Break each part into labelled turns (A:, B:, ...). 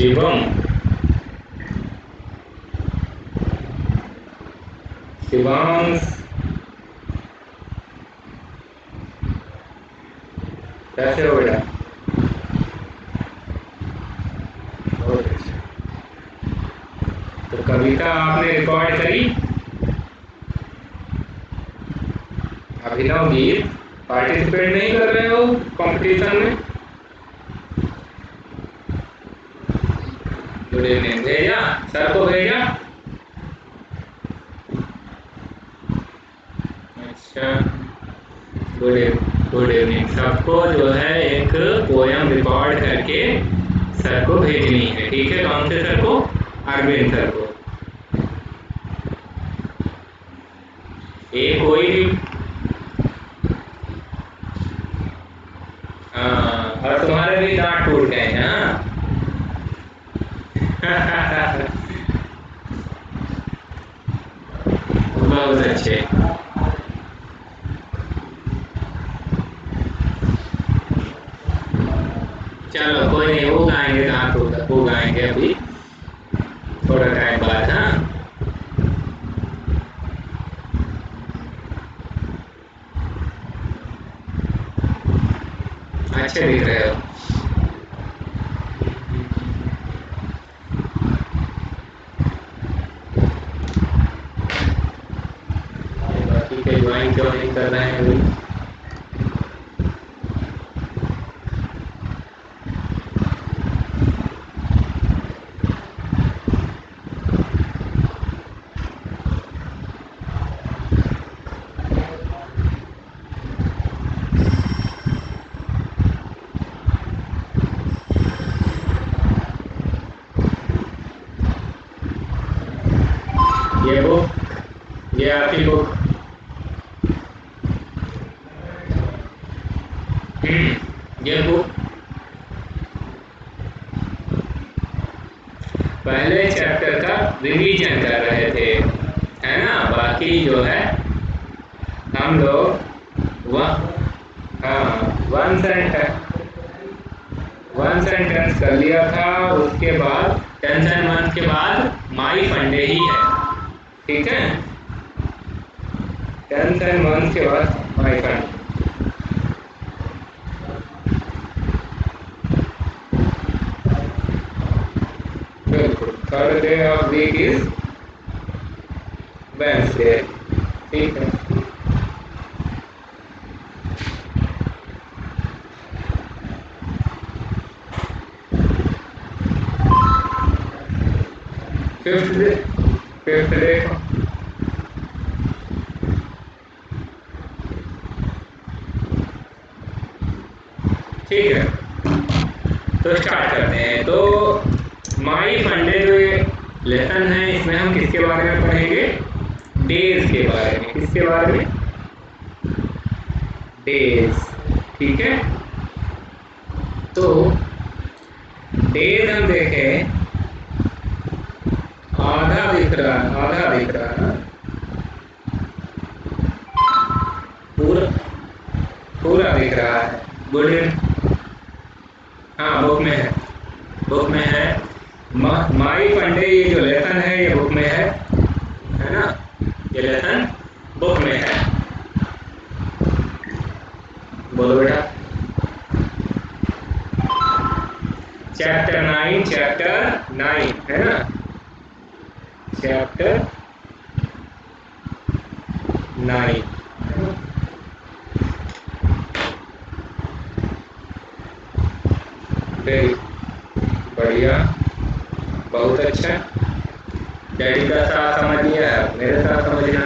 A: शिवम, शिवांश, कैसे हो बेटा? बहुत अच्छा। तो कविता आपने रिकॉर्ड करी? अभिनव गीत पार्टिसिपेट नहीं कर रहे हो कंपटीशन में? Good evening. भेजा सर को भेजा? अच्छा, गुड इवनिंग। सबको जो है एक पोयम रिकॉर्ड करके सर को भेजनी है, ठीक है? कौन से सर को? अरविंद सर को। एक कोई भी, हाँ, और तुम्हारे भी दांत टूट गए हैं? हाँ। बहुत अच्छे। चलो कोई नहीं, वो गाएंगे, दांत टूटा वो गाएंगे अभी थोड़ा टाइम बाद। हाँ, अच्छे दिख रहे हो। बाकी के ज्वाइन क्यों नहीं कर रहे हैं अभी? ये बुक, ये आपकी बुक। ये बुक पहले चैप्टर का रिवीजन कर रहे थे, है ना? बाकी जो है हम लोग हाँ, वन सेंटेंस कर लिया था। उसके बाद 10 एंड 1 के बाद माई फंडे ही है, ठीक है? 10 एंड 1 के बाद माई फंडे। बिल्कुल, third day of week is Wednesday, ठीक है? फिफ्थ डे को ठीक है, तो स्टार्ट करते हैं। तो माई फंडे जो ये लेसन है, इसमें हम किसके बारे में पढ़ेंगे? डेज के बारे में। किसके बारे में? डेज, ठीक है? तो डेज हम देखें, आधा दिख रहा है, आधा दिख रहा है, पूरा पूरा दिख रहा है। गुड, हाँ बुक में है, बुक में है। माई फंडे ये जो लेसन है ये बुक में है ना? ये लेसन बुक में है। बोलो बेटा। चैप्टर 9 है ना? चैप्टर 9। वेरी बढ़िया, बहुत अच्छा। डैडी का साथ समझ लिया, मेरे साथ समझना।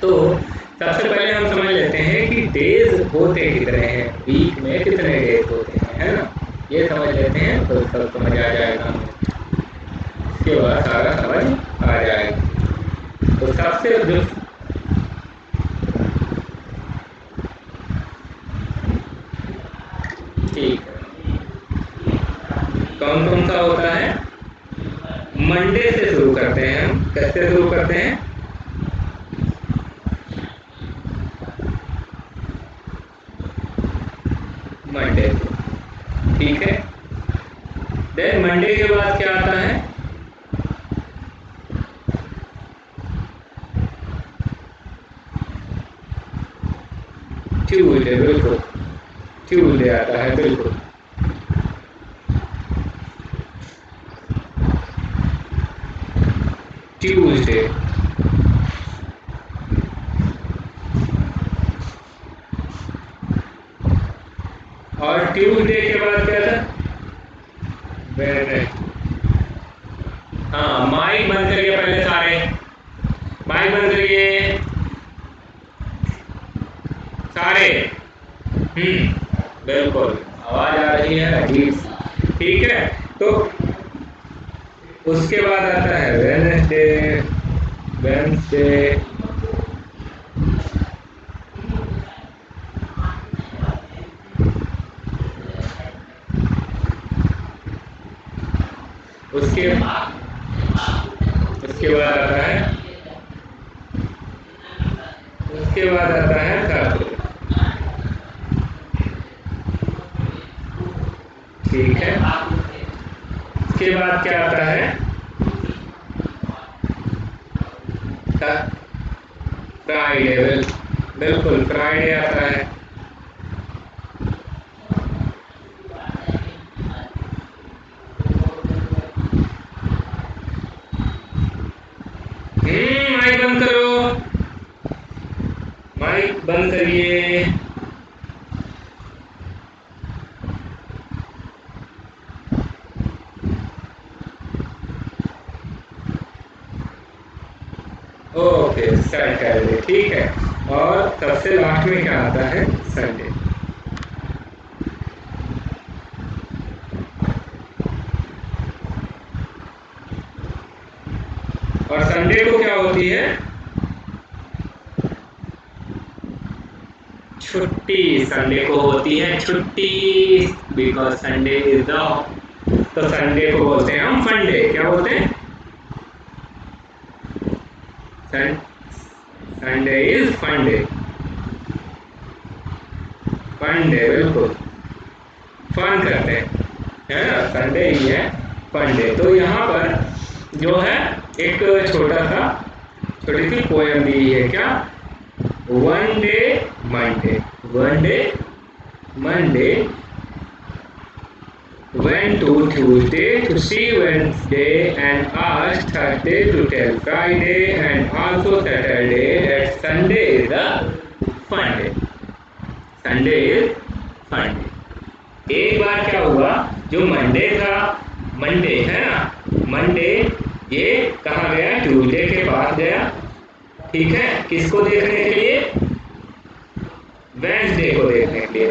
A: तो सबसे पहले हम समझ लेते हैं कि डेज होते कितने हैं, वीक में कितने डेज होते हैं, है ना? ये समझ लेते हैं तो सब समझ आ जाएगा, इसके बाद सारा समझ आ जाएगा। तो सबसे जो ठीक है, कौन कौन सा होता है? मंडे से शुरू करते हैं हम। कैसे शुरू करते हैं? मंडे से, ठीक है? बाद क्या आता है? ट्यूसडे, बिल्कुल ट्यूसडे आता है, बिल्कुल। ट्यूसडे, और ट्यूसडे के बाद क्या था? वेडनेसडे। हाँ, माइक बंद करिए पहले सारे, माइक बंद करिए सारे। बिल्कुल, आवाज आ रही है अजीब। ठीक है, तो उसके बाद आता है वेडनेसडे, वेडनेसडे, उसके बाद आता है, उसके बाद आता है थर्सडे। ठीक है, उसके बाद क्या आता है? फ्राइडे, बिल्कुल फ्राइडे आता है। माइक बंद करो, माइक बंद करिए। ओके, सैटरडे, ठीक है। और सबसे लास्ट में क्या आता है? संडे। और संडे को क्या होती है? छुट्टी। संडे को होती है छुट्टी, बिकॉज संडे इज ऑफ। तो संडे को बोलते हैं हम फंडे। क्या बोलते हैं? संडे इज फंडे, फंडे, बिल्कुल फन करते हैं, है ना? संडे ही है फंडे। तो यहाँ पर जो है एक छोटा सा, छोटी सी पोएम दी है। क्या? One day Monday, one day Monday went to Tuesday to see Wednesday and asked Thursday to tell Friday and also Saturday that Sunday is a fun day. Sunday is fun day. एक बार क्या हुआ, जो Monday था, Monday है ना, Monday ये कहाँ गया? ट्यूसडे के पास गया। ठीक है, किसको देखने के लिए? वेंसडे को देखने के लिए।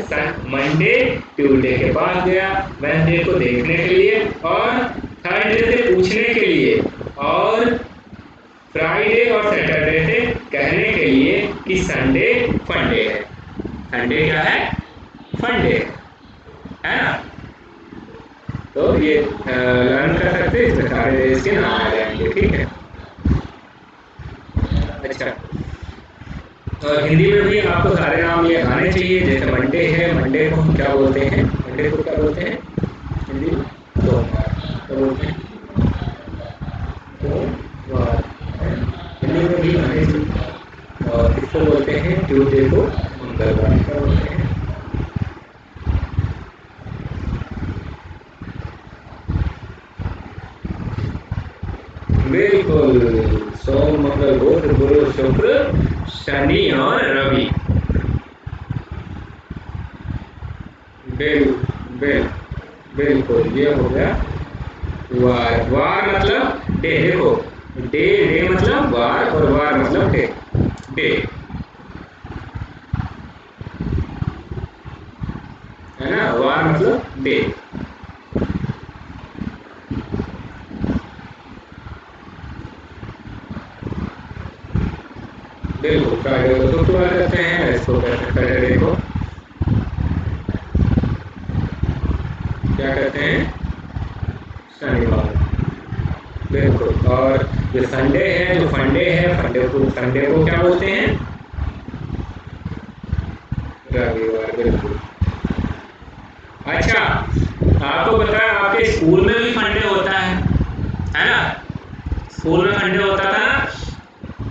A: मंडे ट्यूसडे के पास गया, वेंसडे को देखने के लिए, और थर्सडे से पूछने के लिए, और फ्राइडे और सैटरडे से कहने के लिए कि संडे फंडे है। संडे क्या है? फंडे है ना? तो ये लर्न कर सकते हैं, इसमें सारे डेज के नाम आ जाएंगे। ठीक है, अच्छा। और हिंदी में भी आपको सारे नाम ये आने चाहिए। जैसे मंडे है, मंडे को हम क्या बोलते हैं? मंडे को क्या बोलते हैं हिंदी में? सोमवार। क्या बोलते हैं? सोमवार। हिंदी में भी आने चाहिए। और इसको बोलते हैं ट्यूसडे को मंगलवार। क्या बोलते हैं? बिल्कुल, सोम मंगल बुध गुरु शुक्र शनि और रवि। बिल बिल बिल्कुल, ये हो गया वार। वार मतलब डे। देखो, डे, डे मतलब वार, और वार मतलब डे। डे है ना, वार मतलब डे। बिल्कुल, फ्राइडे को शुक्रवार कहते हैं, इसको कहते हैं सैटरडे को क्या कहते हैं? शनिवार। बिल्कुल, और जो संडे है, जो फंडे है, संडे को क्या बोलते हैं? रविवार। बिल्कुल। अच्छा, आपको पता है आपके स्कूल में भी फंडे होता है ना? स्कूल में फंडे होता था ना,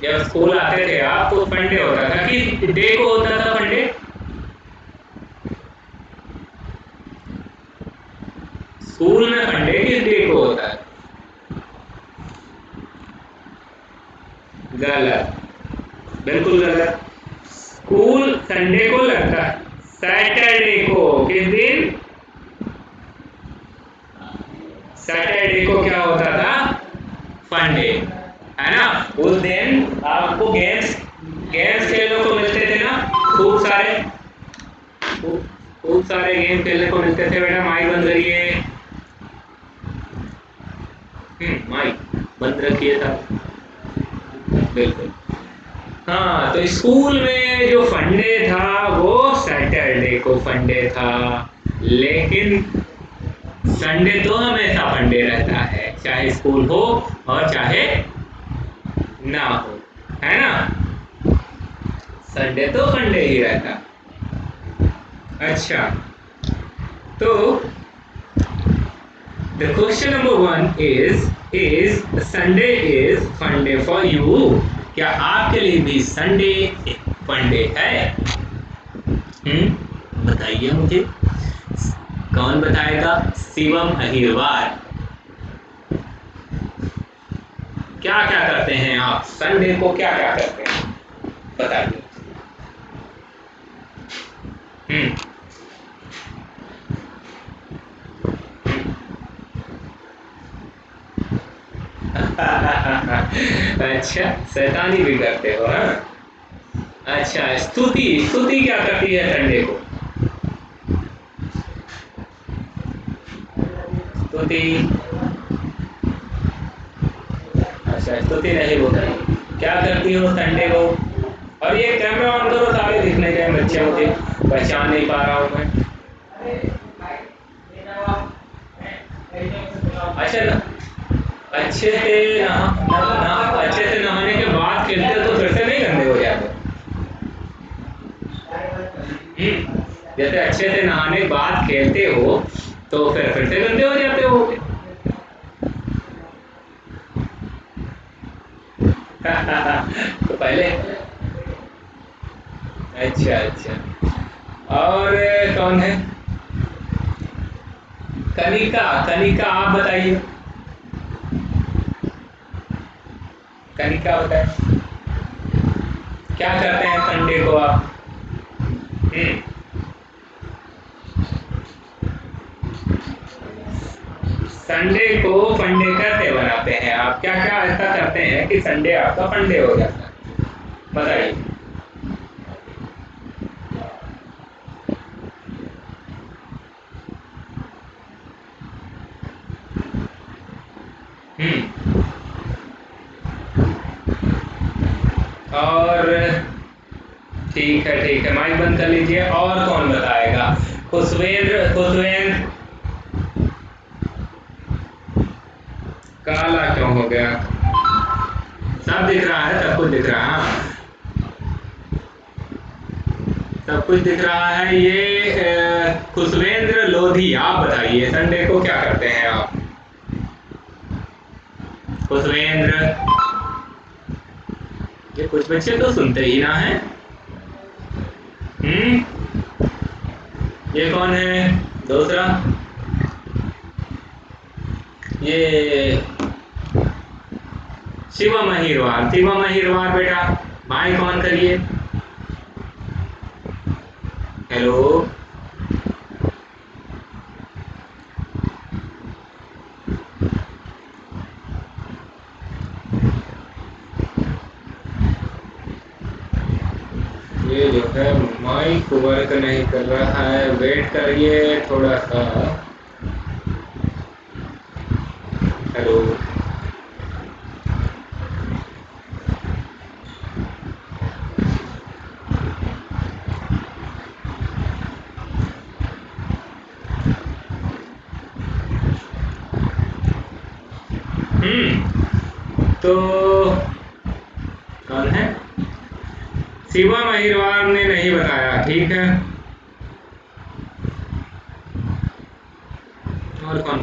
A: जब स्कूल आते थे आप तो फंडे होता था। कि डे को होता था फंडे? स्कूल में फंडे किस डे को होता है? गलत, बिल्कुल गलत। स्कूल संडे को लगता है, सैटरडे को। किस दिन? सैटरडे को क्या होता था? फंडे, है ना? उस दिन आपको गेम्स गेम्स खेलने को मिलते थे ना, खूब सारे खूब सारे गेम खेलने को मिलते थे। बेटा माइक बंद करिए, माइक बंद रखिए था, बिल्कुल। हाँ, तो स्कूल में जो फंडे था वो सैटरडे को फंडे था, लेकिन संडे तो हमेशा फंडे रहता है, चाहे स्कूल हो और चाहे ना हो, है ना? संडे तो फंडे ही रहता। अच्छा, तो the question number 1 is Sunday is fun day for you? क्या आपके लिए भी संडे एक फन डे है? बताइए मुझे, कौन बताएगा? शिवम अहिरवार। क्या क्या करते हैं आप संडे को, क्या क्या करते हैं बताइए। अच्छा, शैतानी भी करते हो? हाँ, अच्छा। स्तुति स्तुति क्या करती है संडे को? स्तुति, अच्छा स्तुति नहीं बोलती, क्या करती हो संडे को? और ये कैमरा ऑन करो, सारे दिखने गए बच्चे, मुझे पहचान नहीं पा रहा हूँ मैं। अच्छा ना, अच्छे से अच्छे से नहाने के बाद खेलते हो तो फिर से नहीं गंदे हो जाते? जैसे अच्छे से नहाने के बाद खेलते हो तो फिर से गंदे हो जाते हो? तो पहले, अच्छा अच्छा। और कौन है? कनिका, कनिका आप बताइए, कनिका बताए, क्या करते हैं संडे को आप? संडे को फंडे कैसे बनाते हैं आप? क्या क्या ऐसा करते हैं कि संडे आपका फंडे हो जाता है, बताइए। और ठीक है, माइक बंद कर लीजिए। और कौन बताएगा? खुशवेंद्र, खुशवेंद्र। काला क्यों हो गया? सब दिख रहा है, सब कुछ दिख रहा है, सब कुछ दिख रहा है। ये खुशवेंद्र लोधी, आप बताइए संडे को क्या करते हैं आप? खुशवेंद्र, ये कुछ बच्चे तो सुनते ही ना है। ये कौन है दूसरा? ये शिवम अहिरवार, शिवम अहिरवार बेटा माइक ऑन करिए। हेलो, ये जो है माइक वर्क नहीं कर रहा है, वेट करिए थोड़ा सा। हेलो, तो कौन है? शिवम अहिरवार ने नहीं बताया, ठीक है।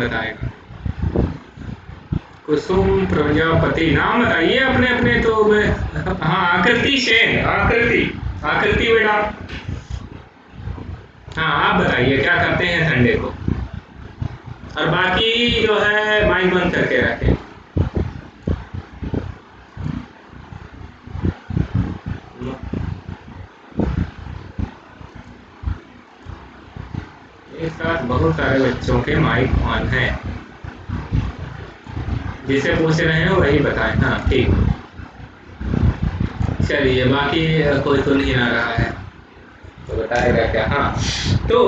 A: बताएगा? कुसुम प्रजापति, नाम बताइए अपने अपने। तो मैं, हाँ, आकृति सेन, आकृति बेटा। हाँ, आप बताइए क्या करते हैं संडे को, और बाकी जो है माइक बंद करके रखें। एक साथ बहुत सारे बच्चों के माइक ऑन है, जिसे पूछ रहे हैं वही बताएं। हाँ ठीक, चलिए बाकी कोई सुन ही ना रहा है तो बताएगा क्या? हाँ, तो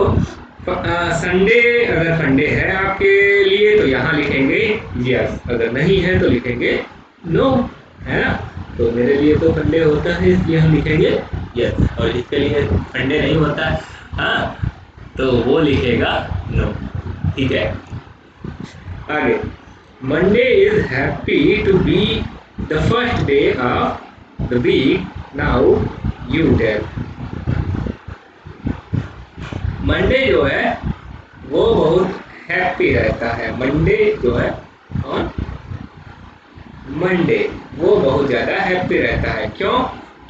A: संडे अगर संडे है आपके लिए तो यहाँ लिखेंगे यस, अगर नहीं है तो लिखेंगे नो, है ना? तो मेरे लिए तो संडे होता है इसलिए हम लिखेंगे यस, और जिसके लिए संडे नहीं होता है, हाँ, तो वो लिखेगा नो। ठीक है, आगे। Monday is happy to be the first day of the week. Now you tell. Monday जो है वो बहुत हैप्पी रहता है। मंडे जो है, और मंडे वो बहुत ज़्यादा हैप्पी रहता है। क्यों?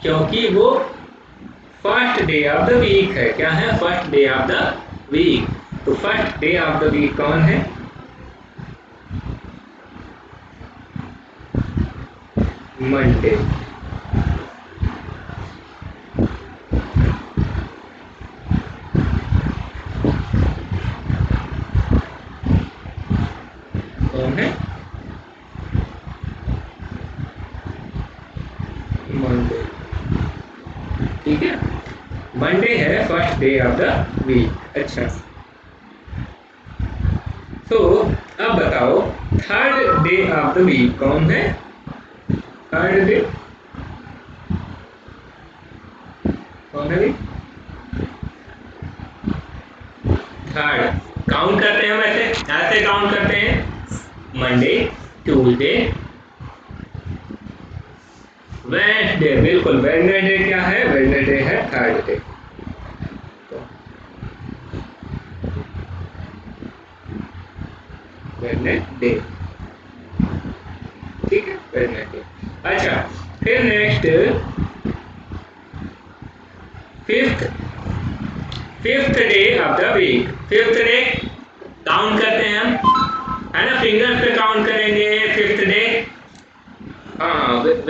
A: क्योंकि वो first day of the week है। क्या है? First day of the week. तो first day of the week कौन है? मंडे। कौन है? मंडे। ठीक है, मंडे है first day of the week. अच्छा, तो अब बताओ third day of the week कौन है? थर्ड डे कौन है? थर्ड काउंट करते हैं, वैसे ऐसे काउंट करते हैं, मंडे, ट्यूसडे, वेडनेसडे। बिल्कुल, वेडनेसडे क्या है? वेडनेसडे है थर्ड डे। वेडनेसडे, ठीक है, वेडनेसडे। अच्छा, फिर next fifth day of the week. Fifth day count करते हैं हम, है ना? फिंगर्स पे काउंट करेंगे फिफ्थ डे। हाँ, वेट,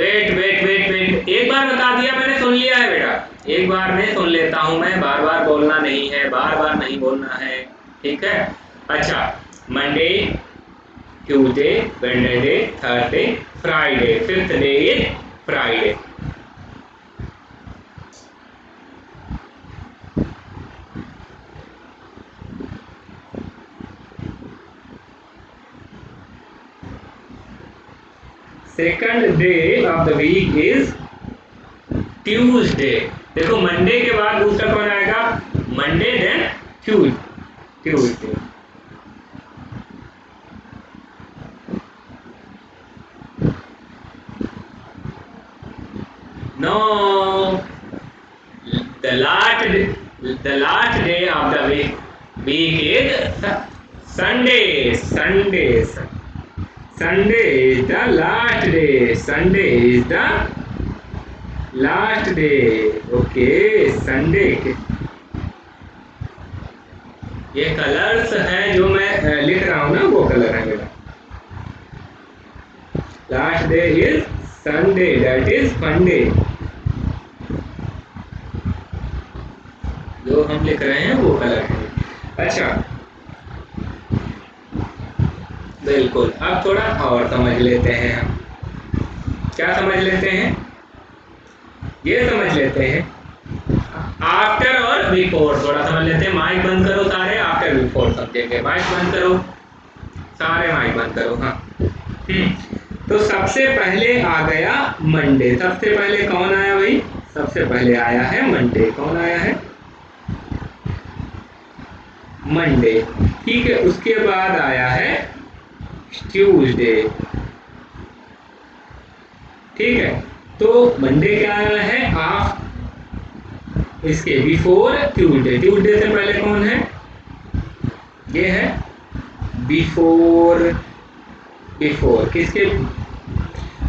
A: एक बार बता दिया मैंने, सुन लिया है बेटा। एक बार में सुन लेता हूँ मैं, बार बार बोलना नहीं है, बार बार नहीं बोलना है, ठीक है? अच्छा, Monday, Tuesday, Wednesday, Thursday, Friday. Fifth day is Friday. Second day of the week is Tuesday. देखो, मंडे के बाद दूसरा कौन आएगा? Monday, then Tuesday. No, the last day of the week is Sunday. Sunday is the last day. Sunday is the last day. Okay, Sunday। ये colours हैं जो मैं लिख रहा हूँ ना, वो कलर है मेरा। Last day is Sunday, that is Monday. जो हम लिख रहे हैं वो कलर है। अच्छा, बिल्कुल, अब थोड़ा और समझ लेते हैं हम। क्या समझ लेते हैं? ये समझ लेते हैं आफ्टर और बिफोर। थोड़ा समझ लेते हैं। माइक बंद करो सारे, आफ्टर बिफोर समझेंगे। माइक बंद करो सारे, माइक बंद करो। हाँ, तो सबसे पहले आ गया मंडे। सबसे पहले कौन आया भाई? सबसे पहले आया है मंडे। कौन आया है? मंडे। ठीक है, उसके बाद आया है ट्यूसडे। ठीक है, तो मंडे क्या आया है? इसके बिफोर ट्यूसडे। ट्यूसडे से पहले कौन है? ये है बिफोर, बिफोर किसके?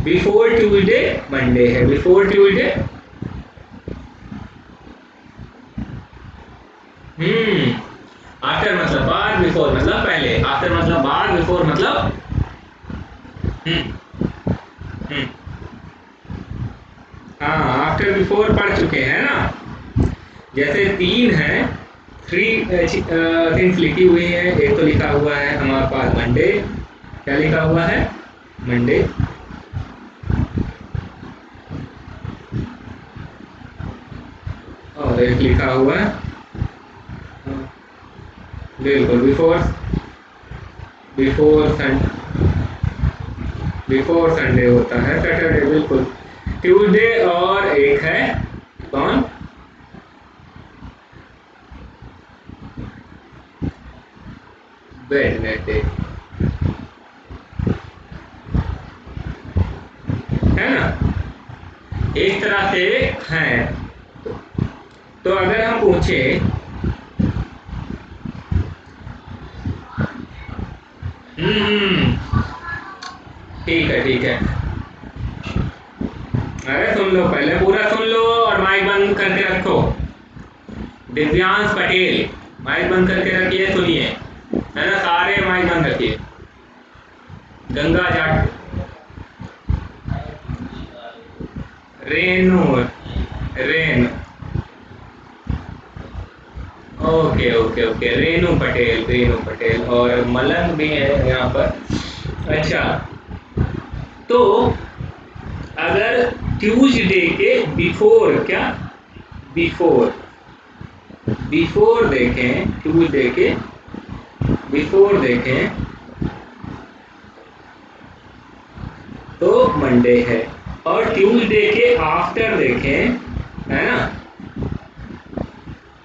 A: बिफोर ट्यूसडे मंडे है, बिफोर ट्यूसडे। आफ्टर मतलब बाद, बिफोर मतलब पहले, आफ्टर मतलब बाद, बिफोर मतलब हम्म हाँ, आफ्टर बिफोर पढ़ चुके हैं ना। जैसे 3 है, 3 थिंग्स लिखी हुई है। एक तो लिखा हुआ है हमारे पास मंडे, क्या लिखा हुआ है? मंडे। और एक लिखा हुआ है बिल्कुल before, before Sunday, before Sunday होता है सैटरडे, बिल्कुल ट्यूसडे। और एक है कौन? वेडनेसडे, है ना। इस तरह से हैं। तो अगर हम पूछे ठीक है ठीक है, अरे सुन लो, पहले पूरा सुन लो और माइक बंद करके रखो। दिव्यांश पटेल, माइक बंद करके रखिए, सुनिए, है ना, सारे माइक बंद रखिए। Ganga Jat, Renu, rain, okay okay okay, Renu Patel, Renu Patel, और मलंग भी है यहाँ पर। अच्छा, तो अगर ट्यूसडे के बिफोर, क्या बिफोर, बिफोर देखें, ट्यूसडे के बिफोर देखें तो मंडे है, और ट्यूसडे के आफ्टर देखें, है ना,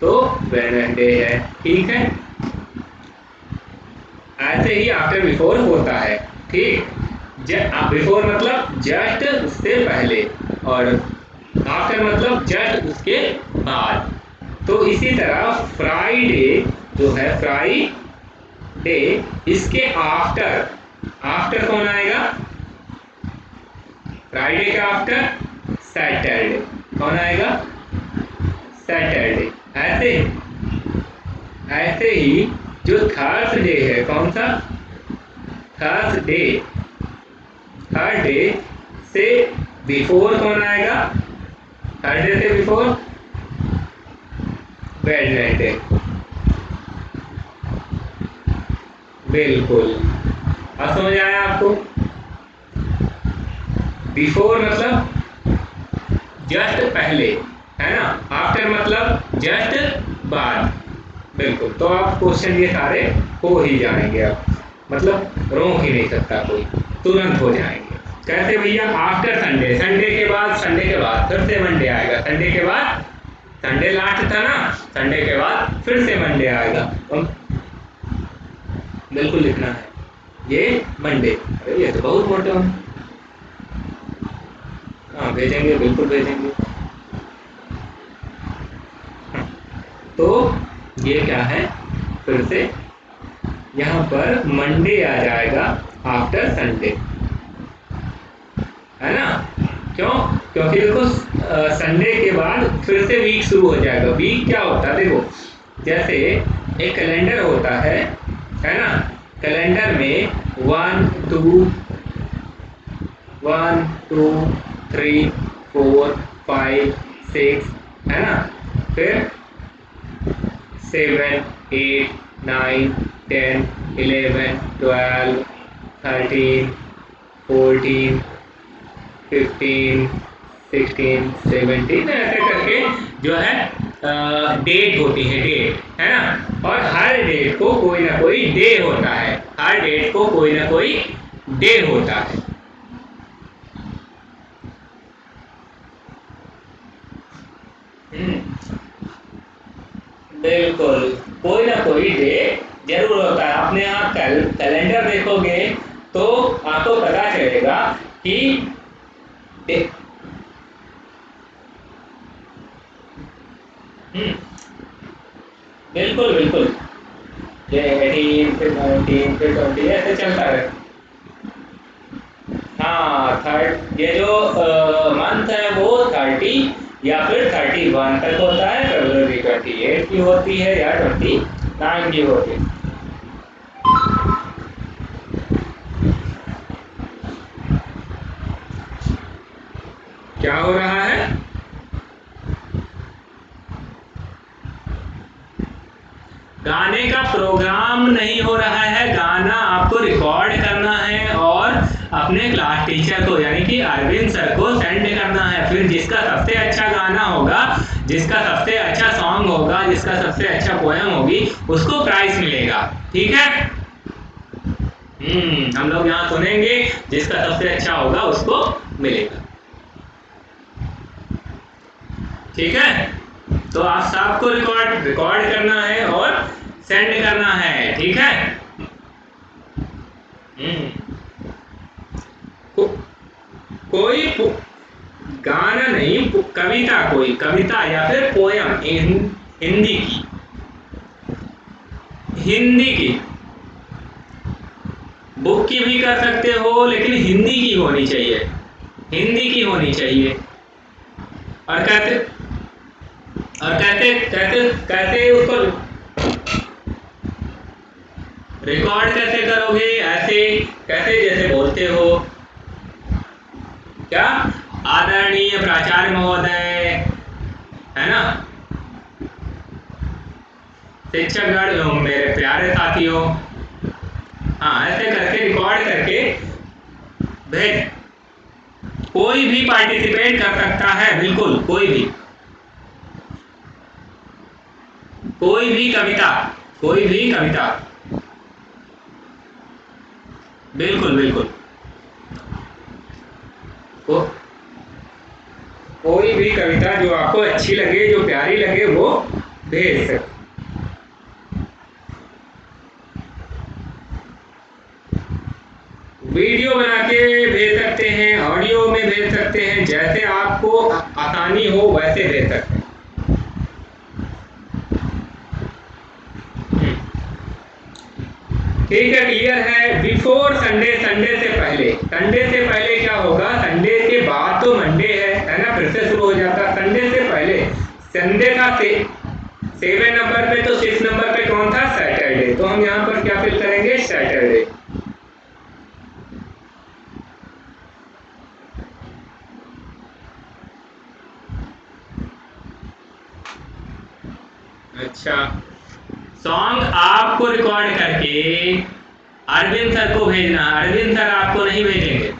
A: तो वेडनेसडे है। ठीक है, ऐसे ही आफ्टर बिफोर होता है। ठीक, बिफोर मतलब जस्ट उससे पहले, और आफ्टर मतलब जस्ट उसके बाद। तो इसी तरह फ्राइडे जो है, फ्राइडे, इसके आफ्टर, आफ्टर कौन आएगा? फ्राइडे के आफ्टर सैटरडे, कौन आएगा? सैटरडे। ऐसे ऐसे ही जो थर्सडे है, कौन सा? थर्सडे, थर्सडे से बिफोर कौन आएगा? थर्सडे से बिफोर वेडनेसडे, बिल्कुल। अब समझ आया आपको? बिफोर मतलब जस्ट पहले, है ना, आफ्टर मतलब जस्ट बाद, बिल्कुल। तो आप क्वेश्चन ये सारे हो ही जाएंगे, अब मतलब रोक ही नहीं सकता कोई, तुरंत हो जाएंगे। कैसे भैया? आफ्टर संडे, संडे के बाद, संडे के बाद फिर से मंडे आएगा, संडे के बाद, संडे लास्ट था ना, संडे के बाद फिर से मंडे आएगा, बिल्कुल लिखना है ये मंडे। अरे ये तो बहुत मोटे हो। हाँ भेजेंगे, बिल्कुल भेजेंगे। तो ये क्या है, फिर से यहाँ पर मंडे आ जाएगा आफ्टर संडे, है ना। क्यों? क्योंकि देखो संडे के बाद फिर से वीक शुरू हो जाएगा। वीक क्या होता है? देखो, जैसे एक कैलेंडर होता है ना, कैलेंडर में 1 2 1 2 3 4 5 6, है ना, फिर 7 8 9 10 11 12 13 14 15 16 17, ऐसे करके जो है डेट होती है, डेट, है ना। और हर डेट को कोई ना कोई डे होता है, हर डेट को कोई ना कोई डे होता है। बिल्कुल, कोई ना कोई डे जरूर होता है। अपने यहाँ कैलेंडर देखोगे तो आपको पता चलेगा कि बिल्कुल बिल्कुल, ये 18 फिर 19 फिर 20 ऐसे चलता है। हाँ थर्ड, ये जो मंथ है वो 30 या फिर 31 तक होता है। फरवरी 28 की होती है या 29 की होती है। क्या हो रहा है? गाने का प्रोग्राम नहीं हो रहा है, गाना आपको रिकॉर्ड करना है और अपने क्लास टीचर को यानी कि अरविंद सर को सेंड करना है। फिर जिसका सबसे अच्छा गाना होगा, जिसका सबसे अच्छा सॉन्ग होगा, जिसका सबसे अच्छा पोएम होगी, उसको प्राइज मिलेगा। ठीक है? हम लोग यहाँ सुनेंगे, जिसका सबसे अच्छा होगा उसको मिलेगा। ठीक है? तो आप सबको रिकॉर्ड रिकॉर्ड करना है और सेंड करना है। ठीक है? हम्म को, कोई गाना नहीं, कविता, कोई कविता या फिर पोयम हिंदी की, हिंदी की। बुक की भी कर सकते हो लेकिन हिंदी की होनी चाहिए, हिंदी की होनी चाहिए। और कहते और कहते कहते कहते उसको रिकॉर्ड कैसे करोगे? ऐसे कैसे जैसे बोलते हो क्या, आदरणीय प्राचार्य महोदय, है ना, शिक्षकगण, मेरे प्यारे साथियों। हाँ ऐसे करके रिकॉर्ड करके भेज। कोई भी पार्टिसिपेट कर सकता है, बिल्कुल कोई भी, कोई भी कविता, कोई भी कविता, बिल्कुल बिल्कुल। को, कोई भी कविता जो आपको अच्छी लगे, जो प्यारी लगे, वो भेज सकते। वीडियो बना के भेज सकते हैं, ऑडियो में भेज सकते हैं, जैसे आपको आसानी हो वैसे भेज सकते हैं। ठीक है, क्लियर है। बिफोर संडे, संडे से पहले, संडे से पहले क्या होगा? संडे के बाद तो मंडे है ना, फिर से शुरू हो जाता है। संडे से पहले, संडे का 7 नंबर पे, तो 6 नंबर पे कौन था? सैटरडे। तो हम यहाँ पर क्या फिल करेंगे? सैटरडे। अच्छा, सॉन्ग आपको रिकॉर्ड करके अरविंद सर को भेजना। अरविंद सर आपको नहीं भेजेंगे।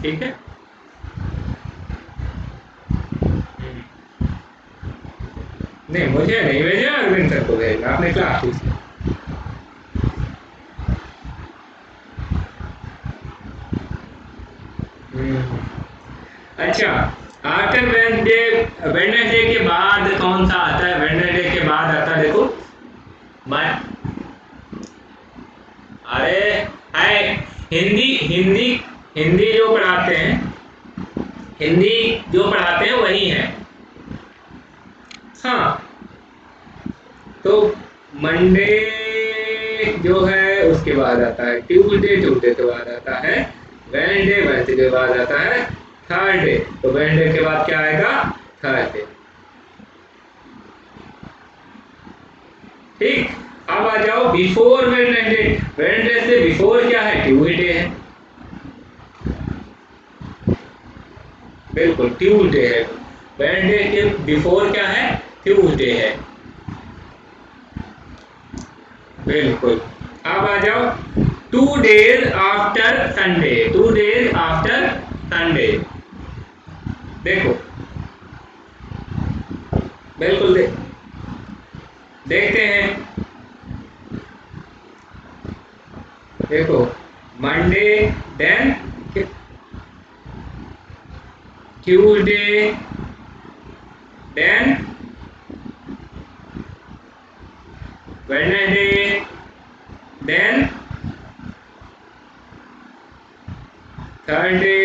A: ठीक है? नहीं, मुझे नहीं भेजना, अरविंद सर को भेजना, अपने क्लास टीचर। अच्छा, आफ्टर वेडनेसडे, वेडनेसडे के बाद कौन सा आता है? वेडनेसडे के बाद आता है, देखो, अरे है, हिंदी, हिंदी, हिंदी जो पढ़ाते हैं, हिंदी जो पढ़ाते हैं वही है। हाँ, तो मंडे जो है उसके बाद आता है ट्यूसडे, ट्यूसडे के बाद आता है वेडनेसडे, वेडनेसडे के बाद आता है थर्सडे। तो वेडनेसडे के बाद क्या आएगा? थर्सडे। ठीक, अब आ जाओ बिफोर वेडनेसडे। वेडनेसडे से बिफोर क्या है? ट्यूसडे है, बिल्कुल ट्यूसडे है। वेडनेसडे के बिफोर क्या है? ट्यूसडे है, बिल्कुल। अब आ जाओ 2 days after Sunday, 2 days after Sunday. देखो, बिल्कुल देखते हैं। देखो, Monday, then Tuesday, then Wednesday, then Thursday,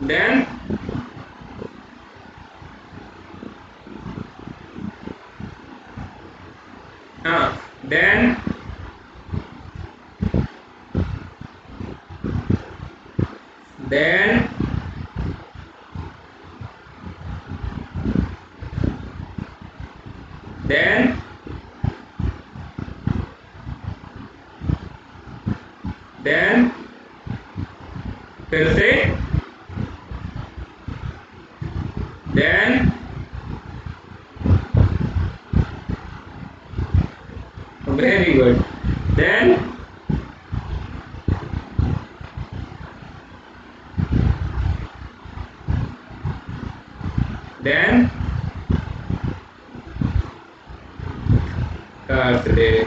A: then then then then then फिर से then very good then Thursday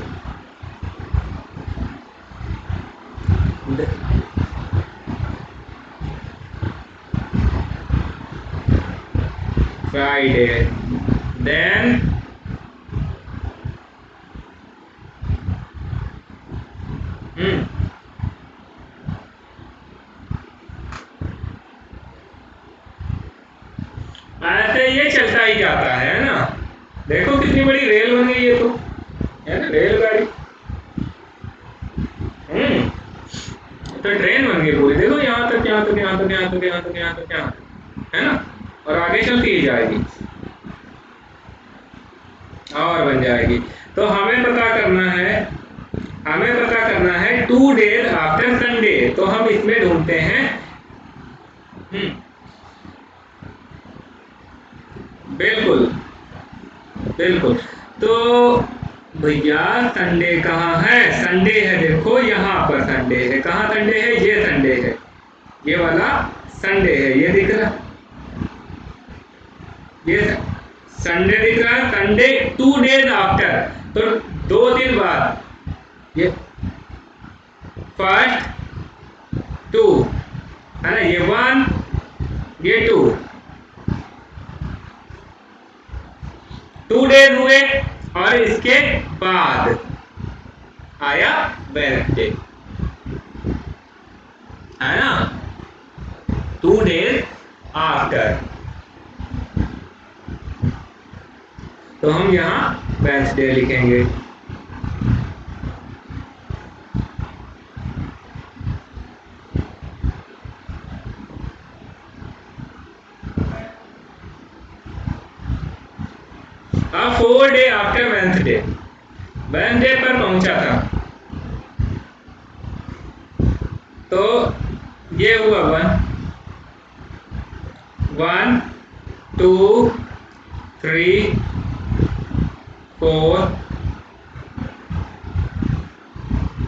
A: Friday then ऐसे ये चलता ही जाता है ना। देखो कितनी बड़ी रेल बन गई है तो, है ना, रेलगाड़ी। तो ट्रेन बन गई पूरी, देखो यहाँ तक यहाँ तक यहाँ तक यहाँ तक यहाँ तक यहाँ तक यहाँ तक, है ना, और आगे चलती ही जाएगी और बन जाएगी। तो हमें पता करना है 2 days आफ्टर संडे। तो हम इसमें ढूंढते हैं बिल्कुल बिल्कुल। तो भैया संडे कहाँ है? संडे है, देखो यहाँ पर संडे है। कहाँ संडे है? ये संडे है, ये वाला संडे है, ये दिख रहा, ये संडे दिख रहा है। संडे 2 days आफ्टर, तो 2 दिन बाद, ये फर्स्ट 2 है ना, ये 1 ये 2 days हुए, और इसके बाद आया वेडनेसडे, है ना, 2 days आफ्टर। तो हम यहाँ वेडनेसडे लिखेंगे। अब 4 day आफ्टर वेडनेसडे, वेडनेसडे पर पहुंचा था, तो ये हुआ 1 2 3 4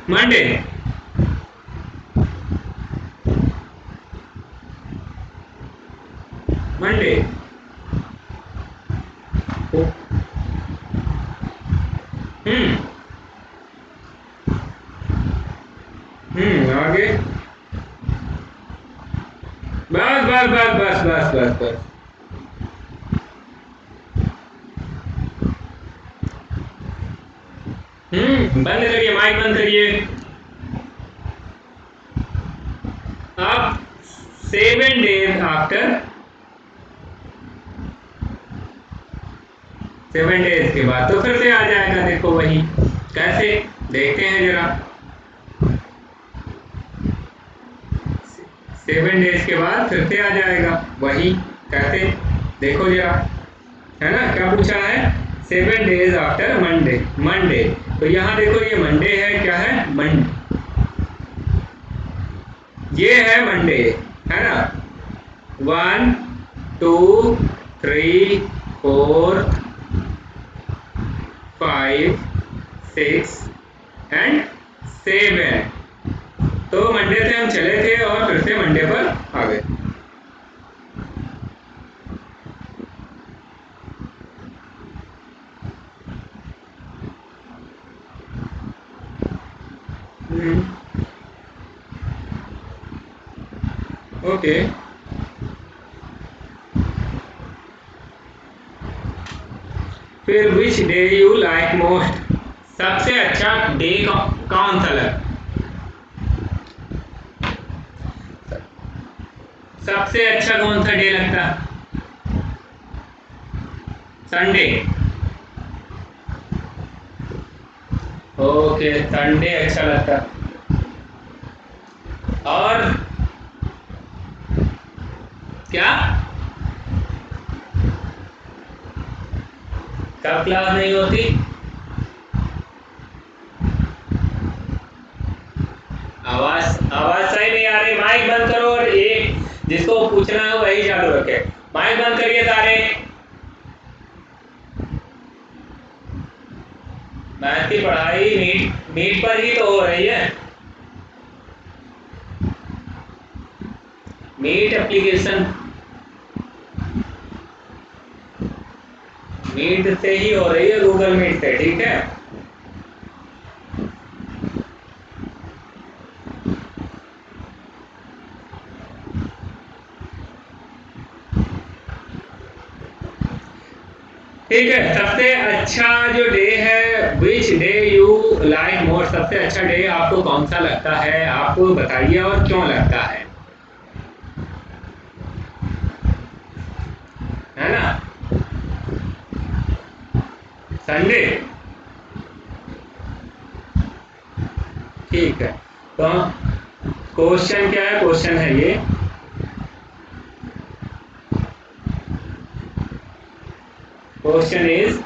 A: मंडे, मंडे आगे, बस बस बस बस बस बस बस, बंद करिए, माइक बंद करिए। अब 7 days आफ्टर, 7 days के बाद तो फिर से आ जाएगा। देखो वही, कैसे देखते हैं जरा। 7 days के बाद फिर से आ जाएगा वही, कैसे देखो जरा, है ना। क्या पूछा है? 7 days आफ्टर मंडे, मंडे। तो यहाँ देखो ये मंडे है, क्या है? मंडे, ये है मंडे, है ना। 1 2 3 4 5 6 एंड 7। तो मंडे से हम चले थे और फिर से मंडे पर आ गए। ओके, फिर विच डे यू लाइक मोस्ट? सबसे अच्छा डे कौन सा लगा? सबसे अच्छा कौन सा डे लगता? संडे। ओके, संडे अच्छा लगता है। और क्या, कब क्लास नहीं होती? आवाज आवाज सही नहीं आ रही, माइक बंद करो और एक जिसको पूछना है वही चालू रखे। माइक बंद करिए सारे। मैथ की पढ़ाई नीट नीट पर ही तो हो रही है। मीट एप्लीकेशन मीट से ही हो रही है, गूगल मीट से, ठीक है। ठीक है, सबसे अच्छा जो डे है, विच डे यू लाइक मोर, सबसे अच्छा डे आपको कौन सा लगता है, आपको बताइए और क्यों लगता है ना। संडे, ठीक है। तो क्वेश्चन क्या है, क्वेश्चन है ये, question is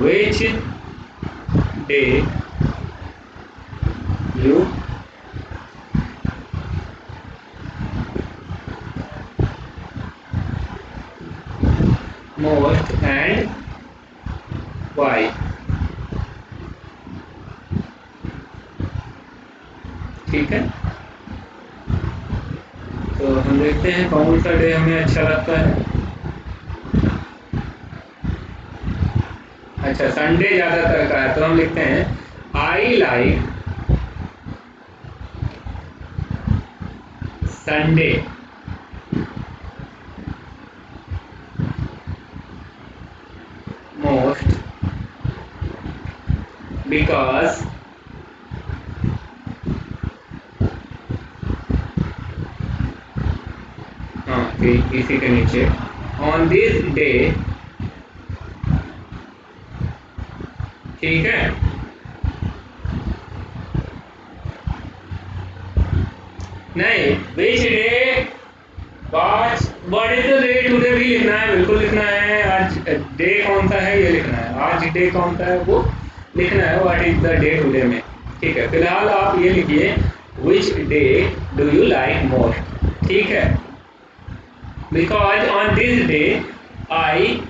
A: which day you most and why. ठीक है, तो हम देखते हैं कौन सा डे हमें अच्छा लगता है। अच्छा, संडे ज़्यादातर का है, तो हम लिखते हैं I like Sunday most because, हाँ इसी के नीचे, ऑन दिस डे, ठीक है। नहीं, विच डे, आज what is the day today भी लिखना है, बिल्कुल लिखना है। आज डे कौन सा है ये लिखना है, आज डे कौन सा है वो लिखना है, what is the day today में। ठीक है, फिलहाल आप ये लिखिए which day do you like most, ठीक है। Because on this day I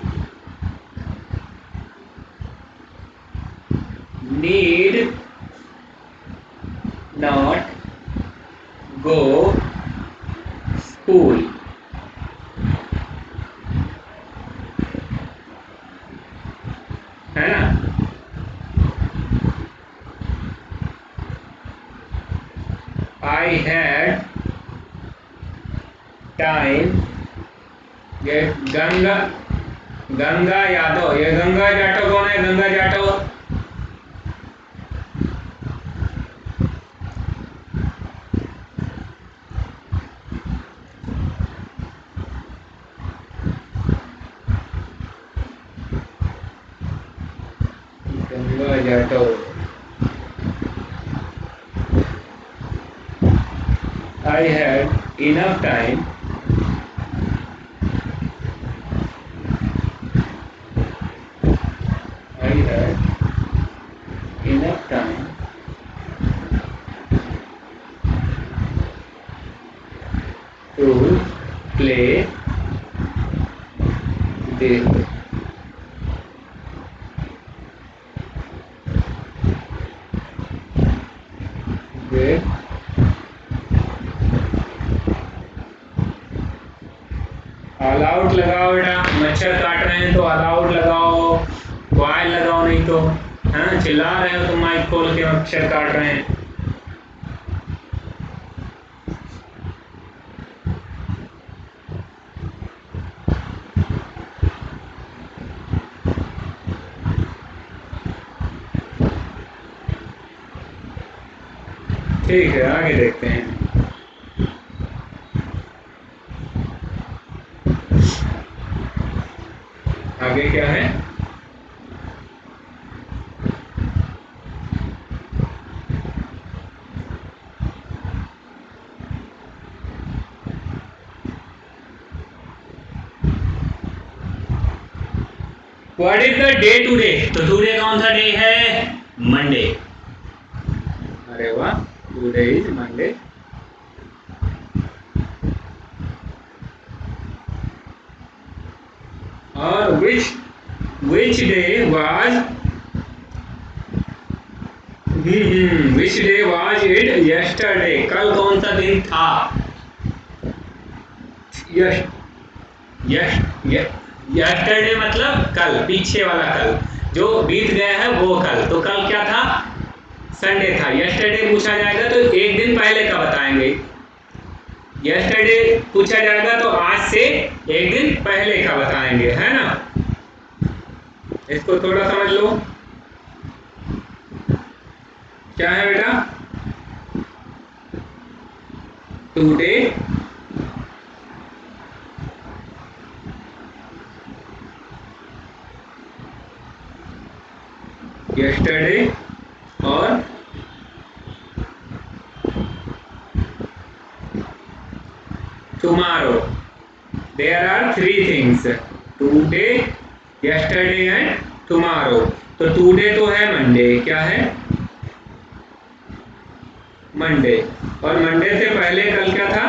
A: need not go school, है ना। आई हैड टाइम, ये गंगा, गंगा यादव, ये गंगा जाटव कौन है, Ganga Jatav, Ganga Jatav. I had enough time I had enough time to play the with all out लगाओ बेटा, मच्छर काट रहे हैं तो ऑल आउट लगाओ, क्वाइल लगाओ, नहीं तो हाँ चिल्ला रहे हो तो माइक खोल के, मच्छर काट रहे हैं। ठीक है, आगे देखते हैं। आगे क्या है,
B: what is the day today? तो टुडे कौन सा डे है? मंडे।
A: अरे वाह, टुडे इज मंडे। और which day was which day was it yesterday?
B: कल कौन सा दिन था? यस्टरडे मतलब कल, पीछे वाला कल, जो बीत गया है वो कल। तो कल क्या था? संडे था। यस्टरडे पूछा जाएगा तो एक दिन पहले का बताएंगे। यस्टरडे पूछा जाएगा तो आज से एक दिन पहले का बताएंगे, है ना?
A: इसको थोड़ा समझ लो। क्या है बेटा? टुडे yesterday और tomorrow. There are three things: today, yesterday and tomorrow. तो today तो है मंडे, क्या है? मंडे। और मंडे से पहले कल क्या था?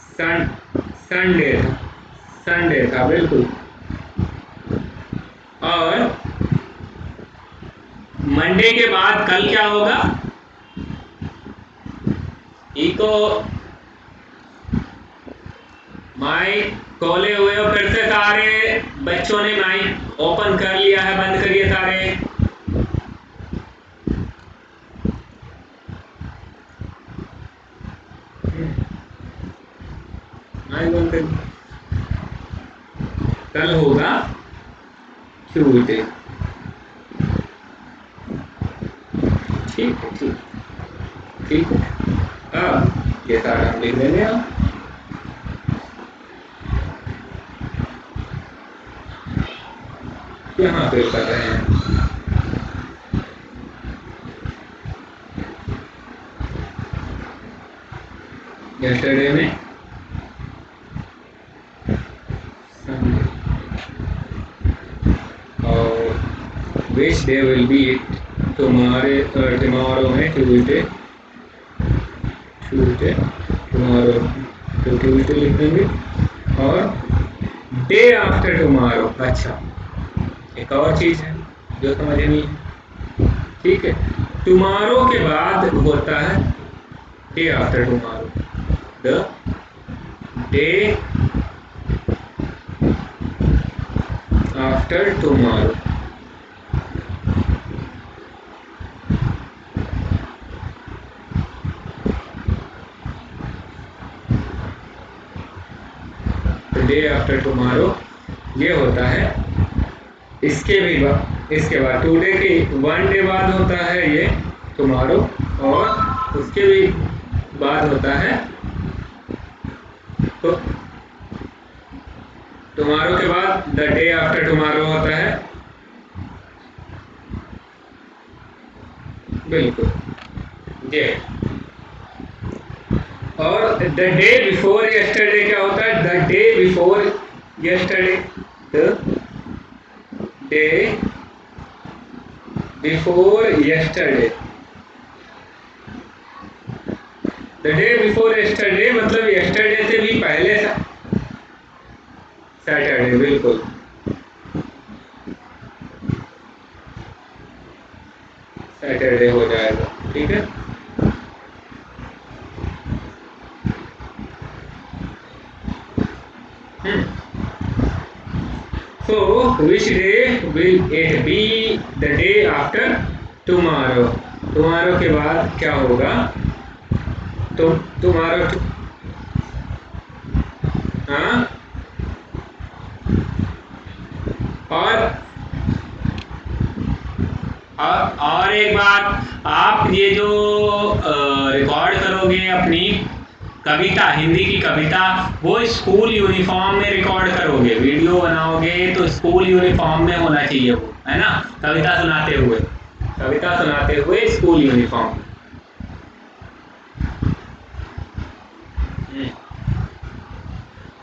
A: संडे था। संडे था, बिल्कुल। और
B: मंडे के बाद कल क्या होगा? इको माइक खोले हुए हो फिर से सारे बच्चों ने माइक ओपन कर लिया है, बंद करिए सारे।
A: माइक बंद करिए। कल होगा ट्यूजडे। ठीक है, ठीक है। अब ये सारा हम लिख देंगे। हम यहाँ पे कर रहे हैं। यस्टरडे में संडे और which day will be it? Tomorrow में ट्यूजडे। टुमारो तो ट्यूजडे लिख देंगे। और डे आफ्टर टुमारो, अच्छा एक और चीज है जो समझनी है। ठीक है, टुमारो के बाद होता है day after tomorrow. The day after tomorrow. Day after tomorrow ये होता है। इसके बाद टुडे के वन डे बाद होता है ये टुमारो, और उसके भी बाद होता है तो टुमारो के बाद द डे आफ्टर टुमारो होता है। बिल्कुल ये। और द डे बिफोर यस्टरडे क्या होता है? The day before yesterday. The day before yesterday. The day before yesterday मतलब यस्टरडे से भी पहले सैटरडे, बिल्कुल। सैटरडे हो जाएगा, ठीक है। So which day will it be the day after tomorrow? tomorrow के बाद क्या होगा? तो tomorrow हाँ।
B: और एक बात, आप ये जो रिकॉर्ड करोगे अपनी कविता, हिंदी की कविता, वो स्कूल यूनिफॉर्म में रिकॉर्ड करोगे। वीडियो बनाओगे तो स्कूल यूनिफॉर्म में होना चाहिए वो, है ना? कविता सुनाते हुए स्कूल यूनिफॉर्म।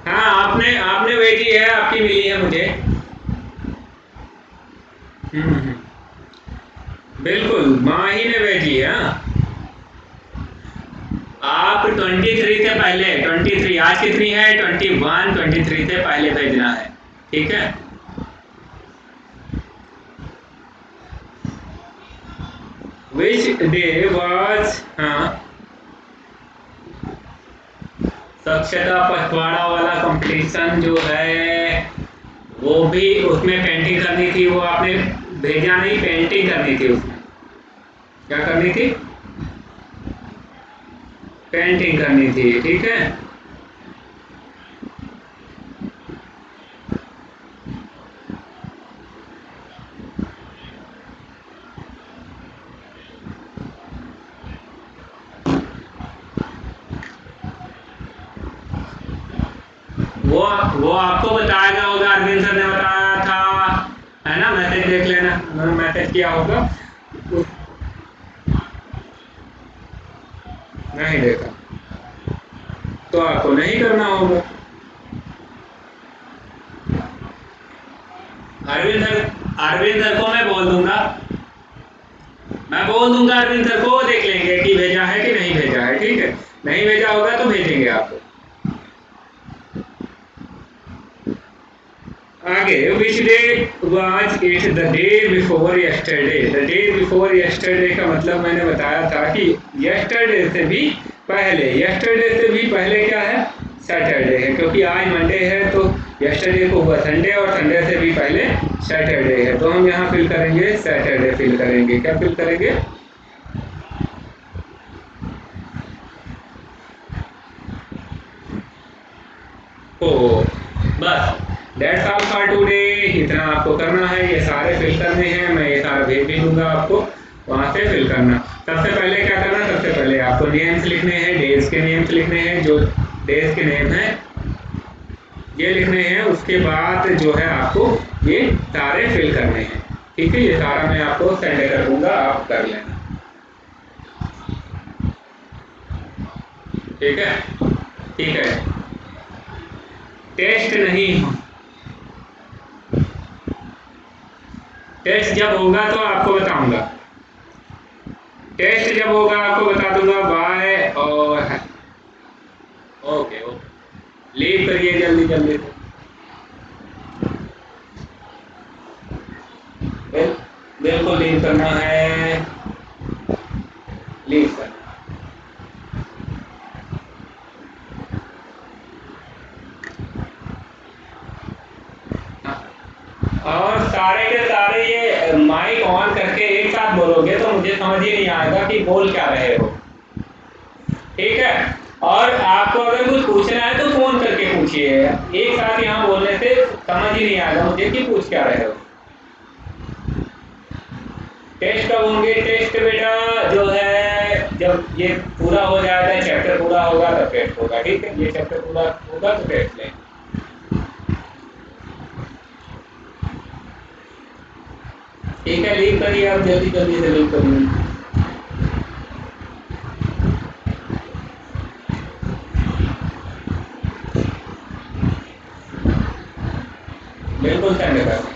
A: हाँ, आपने आपने भेजी है, आपकी मिली है मुझे। बिल्कुल, माँ ही ने भेजी है। हाँ, आप 23 से पहले, 23 आज कितनी है, 21, 23 से पहले भेजना है, ठीक है। विच डे वॉज, हाँ, दक्षता पखवाड़ा वाला कंपटीशन जो है वो भी, उसमें पेंटिंग करनी थी, वो आपने भेजा नहीं, पेंटिंग करनी थी उसमें। क्या करनी थी? पेंटिंग करनी थी, ठीक है। वो आपको बताया गया होगा, अरविंद सर ने बताया था, है ना। मैसेज देख लेना, उन्होंने मैसेज किया होगा। नहीं देखा तो आपको नहीं करना होगा। अरविंद सर को मैं बोल दूंगा, अरविंद सर को, देख लेंगे कि भेजा है कि नहीं भेजा है, ठीक है। नहीं भेजा होगा तो भेजेंगे आपको। आगे, which day was it, the day before yesterday. The day before yesterday का मतलब मैंने बताया था कि यस्टरडे से भी पहले, यस्टरडे से भी पहले क्या है, सैटरडे है, क्योंकि आज मंडे है तो यस्टरडे को हुआ संडे, और संडे से भी पहले सैटरडे है, तो हम यहाँ फिल करेंगे सैटरडे फिल करेंगे। क्या फिल करेंगे? ओ, बस दैट्स ऑल फॉर टुडे। इतना आपको करना है, ये सारे फिल करने हैं, मैं ये सारा भेज भी दूंगा आपको, वहाँ से फिल करना। सबसे पहले क्या करना, सबसे पहले आपको नेम्स लिखने हैं, डेज के नेम्स लिखने हैं, जो डेज के नेम हैं ये लिखने हैं। उसके बाद जो है आपको ये सारे फिल करने हैं, ठीक है। ये सारा मैं आपको सेंड कर दूंगा, आप कर लेना, ठीक है। ठीक है, टेस्ट नहीं, टेस्ट जब होगा तो आपको बताऊंगा, टेस्ट जब होगा आपको बता दूंगा। बाय, और ओके ओके, लीव करिए जल्दी जल्दी से। बिल्कुल लीव करना है, लीव करना। और सारे के सारे ये माइक ऑन करके एक साथ बोलोगे तो मुझे समझ ही नहीं आएगा कि बोल क्या रहे हो, ठीक है। और आपको अगर कुछ पूछना है तो फोन करके पूछिए, एक साथ यहाँ बोलने से समझ ही नहीं आएगा मुझे कि पूछ क्या रहे हो। टेस्ट कब होंगे? टेस्ट बेटा जो है जब ये पूरा हो जाएगा, चैप्टर पूरा होगा तब टेस्ट होगा, ठीक है। ये चैप्टर पूरा होगा तो टेस्ट लेंगे। ठीक है, लीव करिए आप, जल्दी जल्दी से लीव करिए। बिल्कुल सेंड कर